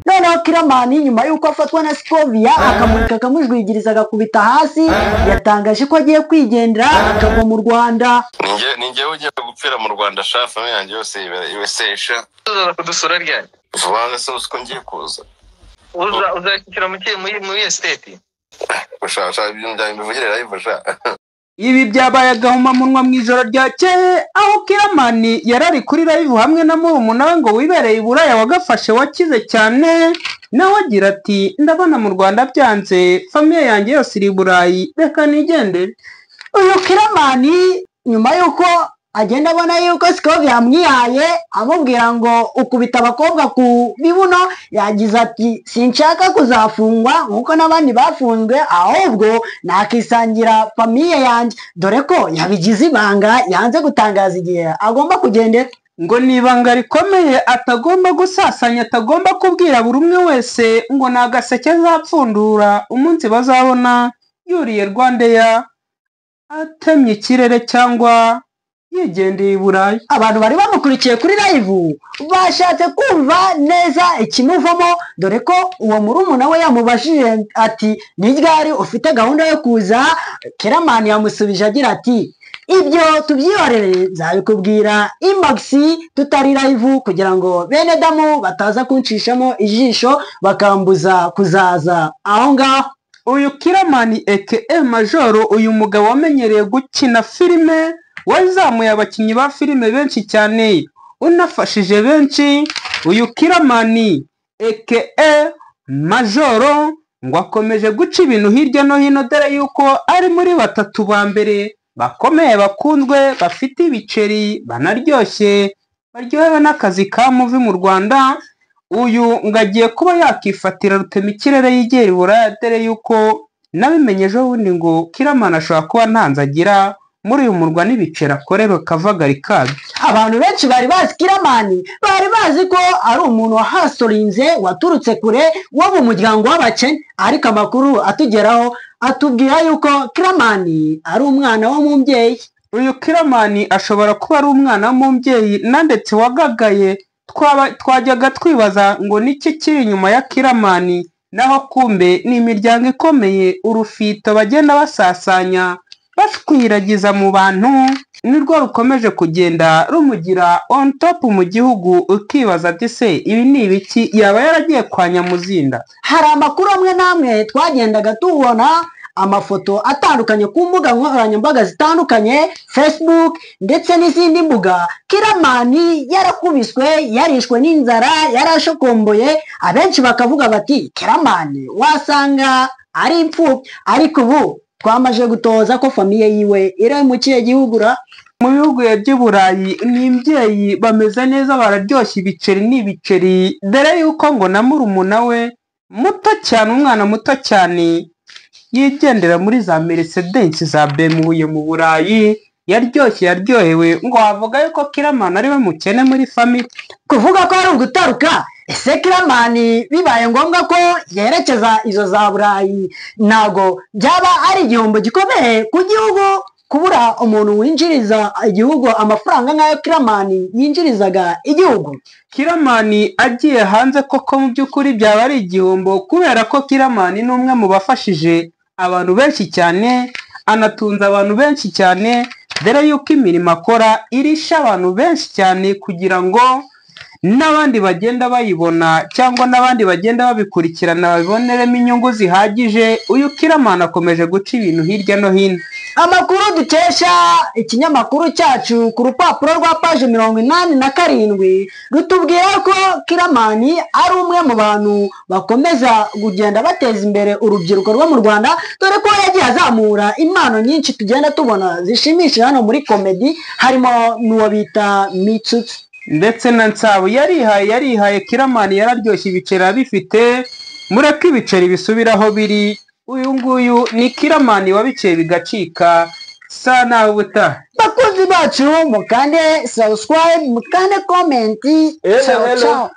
noneho Kiramani nyuma yuko afatwa na Scovia akamurika akamujwigiriza agakubita hasi yatangaje ko agiye kwigendera akava mu Rwanda. Ninjye ugiye gupfira mu Rwanda shafa yanjye yose ibesesha kudusura ryari vuba se uko ngiye kuza uzakikira mu estate bashasha ndabivugirira yifasha. Ibi byabaye agahomamunwa mu ijoro ryakeye aho Kiramani yarari kuri live hamwe na murumuna we ngo wibereye i Buraya wagafashe wakize cyane, nawe agira ati ndabona mu Rwanda byanze famiye yanjye yose iri Burayi reka nigendere. Uyu Kiramani nyuma yuko agenda abona yuko Scovia yamwihaye amubwira ngo ukubita abakobwa ku bibuno, yagize ati sinshaka kuzafungwa nkuko n'abandi bafunzwe ahubwo nakisangira famiye yanjye, dore ko yabigize ibanga yanze gutangaza igihe agomba kugendera. Ngo nibanga rikomeye atagomba gusasanya, atagomba kubwira buri umwe wese ngo nagaseke azapfundura umunsi bazabona yuriye Rwandair atemye ikirere cyangwa yigendeye i Burayi. Abantu bari bamukurikiye kuri live bashatse kumva neza ikimuvamo, dore ko uwo murumuna we yamubajije ati ni ryari ufite gahunda yo kuza. Kiramani yamusubije agira ati ibyo tubyihorere nzabikubwira inbox tutari live kugira ngo bene damu bataza kunshishamo ijisho bakambuza kuzaza aho ngaho. Uyu Kiramani aka Majoro, uyu mugabo wamenyereye gukina filime, wazamuye abakinnyi ba filime benshi cyane unafashije benshi. Uyu Kiramani aka Majoro ngo akomeje guca ibintu hirya no hino, dore yuko ari muri batatu ba mbere bakomeye bakunzwe bafite ibiceri banaryoshye baryohewe n'akazi ka muvi mu Rwanda. Uyu ngo agiye kuba yakifatira rutemikirere yigera i Buraya, dore yuko nabimenye ejo bundi ngo Kiramani ashobora kuba ntanze agira muri uyu murwa n'ibiceri akorera kavagari kabyo. Abantu benshi bari bazi Kiramani, bari bazi ko ari umuntu wahasorinze waturutse kure wo mu muryango w'abakene, ariko amakuru atugeraho atubwira yuko Kiramani ari umwana w'umubyeyi. Uyu Kiramani ashobora kuba ari umwana w'umubyeyi na ndetse wagagaye, twajyaga twibaza ngo niki kiri inyuma ya Kiramani, naho kumbe ni imiryango ikomeye, urufito bagenda basasanya bashwiragiza mu bantu nirwo rukomeje kugenda rumugira on top mu gihugu, ukibaza ati se ibi ni ibiki, yaba yaragiye kwa Nyamuzinda? Hari amakuru amwe namwe twagendaga tubona amafoto atandukanye ku mbuga nkoranyambaga zitandukanye, Facebook ndetse n'izindi mbuga, Kiramani yarakubiswe, yarishwe n'inzara, yarashokomboye. Abenshi bakavuga bati Kiramani wasanga ari impfubyi, ariko ubu twamaje gutoza ko famiye yiwe iri mu kihe gihugu ra? Mu bihugu by'i Burayi ni imbyeyi bameze neza, bararyoshye, ibiceri n'ibiceri, dore yuko ngo na murumuna we muto cyane, umwana muto cyane yigendera muri za Mercedes za BMW mu Burayi, yaryoshye yaryohewe, ngo wavuga yuko Kiramani ari we mukene muri family. Kuvuga ko ari ugutaruka, ese Kiramani bibaye ngombwa ko yerekeza izo za Burayi ntago byaba ari igihombo gikomeye ku gihugu kubura umuntu winjiriza igihugu amafaranga nk'ayo Kiramani yinjirizaga igihugu? Kiramani agiye hanze koko mu by'ukuri byaba ari igihombo, kubera ko Kiramani ni umwe mu bafashije abantu benshi cyane, anatunze abantu benshi cyane, dore yuko imirimo akora irisha abantu benshi cyane kugira ngo n'abandi bagenda bayibona cyangwa n'abandi bagenda babikurikirana babiboneremo inyungu zihagije. Uyu Kiramani akomeje guca ibintu hirya no hino. Amakuru dukesha ikinyamakuru cyacu ku rupapuro rwa paje 87 rutubwira ko Kiramani ari umwe mu bantu bakomeza kugenda bateza imbere urubyiruko rwo mu Rwanda, dore ko yagiye azamura impano nyinshi tugenda tubona zishimishije hano muri komedi, harimo n'uwo bita Mitsutsu ndetse na Nsabu. Yarihaye Kiramani yararyoshye, ibiceri abifite, mureke ibiceri bisubiraho biri. Uyu nguyu ni Kiramani wabiciye bigacika sana ubuta. Bakunzi bacu mukande subscribe, mukande comment. Ciao ciao.